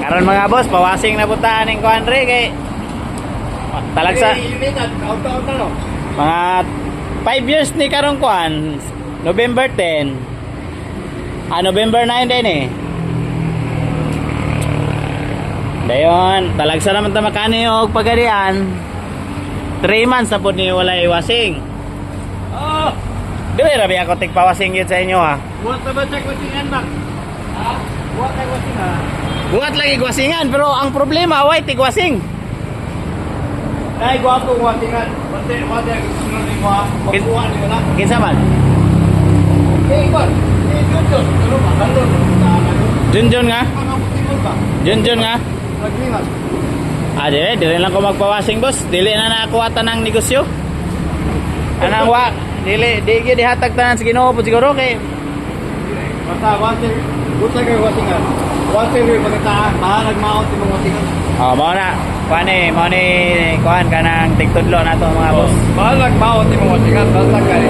Karon mga boss, pawasing na butaan ng kuan re kay talagsa mga 5 years ni karong kuan, November 10. November 9 din eh. Dayon, talagsa naman ta makani og pagarian. 3 months na po ni walay wasing. Oh, dili ra biya ko tigpawasing yun sa inyo ha. Buat ba check wasingan ba? Ha? Buat ay wasingan. Buhat lagi gwasingan pero ang problema way tigwasing. Ay guwapo wasingan. Wate sunod ni mo. Magkuha ni wala. Kinsa man? Eh ikon. Eh Junjun. Pero mahalon. Junjun nga? Ba? Junjun nga? Naglingan. Dili lang ko magpawasing boss. Dili na nakuwatan ng negosyo. Anang wa, dili gyud dihatag tanan sa Ginoo pud siguro kay Basta wate. Buta kay wasingan. Wate ri pagkataan. Mahalag maot imong wasingan. mao na. Kuan ni kuan kanang tigtudlo nato mga boss. Mahalag maot imong wasingan. Basta kay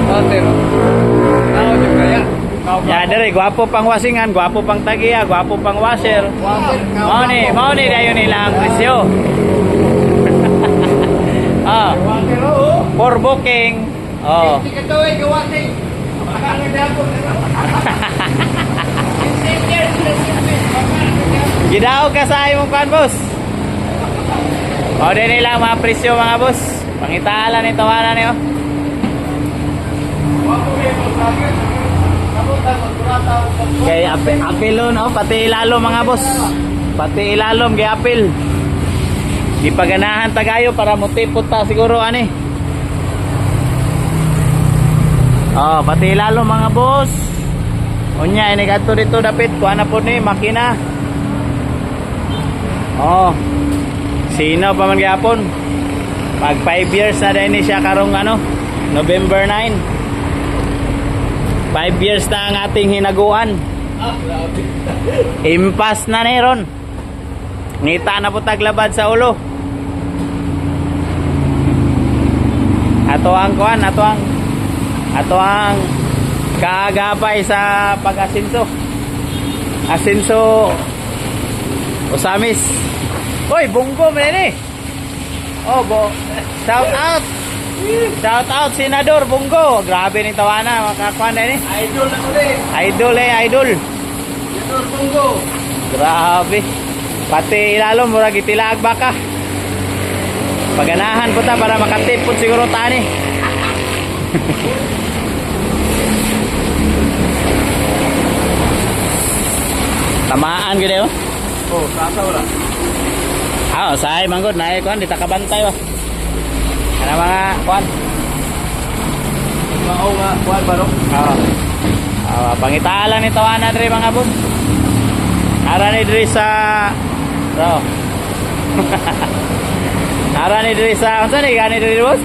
wate ro. Naot yung kaya. Ya dere gwapo pang wasingan, gwapo pang tagiya, gwapo pang washer. Mao ni dayon nila ang presyo. Wate ro. For booking. Oh. Hindi ka daw ay gawate. Makalag dapo. Gidaog ka sa imong kuan boss. Mao din nila ang mga presyo mga boss. Pangitaala ni tawanan niyo. Kay apil no, pati ilalom mga boss. Pati ilalom gi apil. Gipaganahan tagayo para mutipot ta siguro ani. Oh, pati ilalom mga boss. Unya ini kadto dito dapit kuha na po ni makina. Oh. Sino pa man gyapon? Pag 5 years na din siya karong November 9. 5 years na ang ating hinaguan. Impas na ni ron. Ngita na po taglabad sa ulo. Ato ang kaagapay sa pag-asinso. Asinso Osamis. Oy, bunggo man ni. Oh, shout out. Shout out Senador Bunggo. Grabe ni tawana makakuan ni. Idol na ko din. Idol. Senador Bunggo. Grabe. Pati ilalom murag itilaag baka. Paganahan po ta para makatip po siguro tani. Tamaan gid oh. Oh, sasa wala. Sahay manggod na kuan dita kabantay ba. Ana mga kuan. Mao nga kuan baro. Pangitaala ni tawana diri mga boss. Ara ni diri sa Ara ni diri sa unsa ni gani diri boss?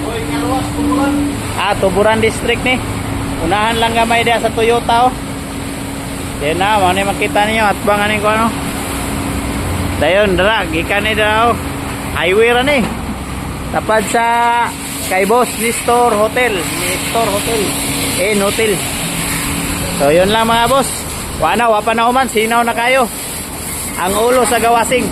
Oy, Karwas Tuburan. Tuburan district ni. Unahan lang gamay dia sa Toyota oh. Yan na, mo ni makita niyo at banganin ko ano. Dayon dara, gikan ni dara oh. Highway ra ni. Tapad sa kay Boss Nestor Hotel. Hotel. So yun lang mga boss. Wa pa na human, sinaw na kayo. Ang ulo sa gawasing.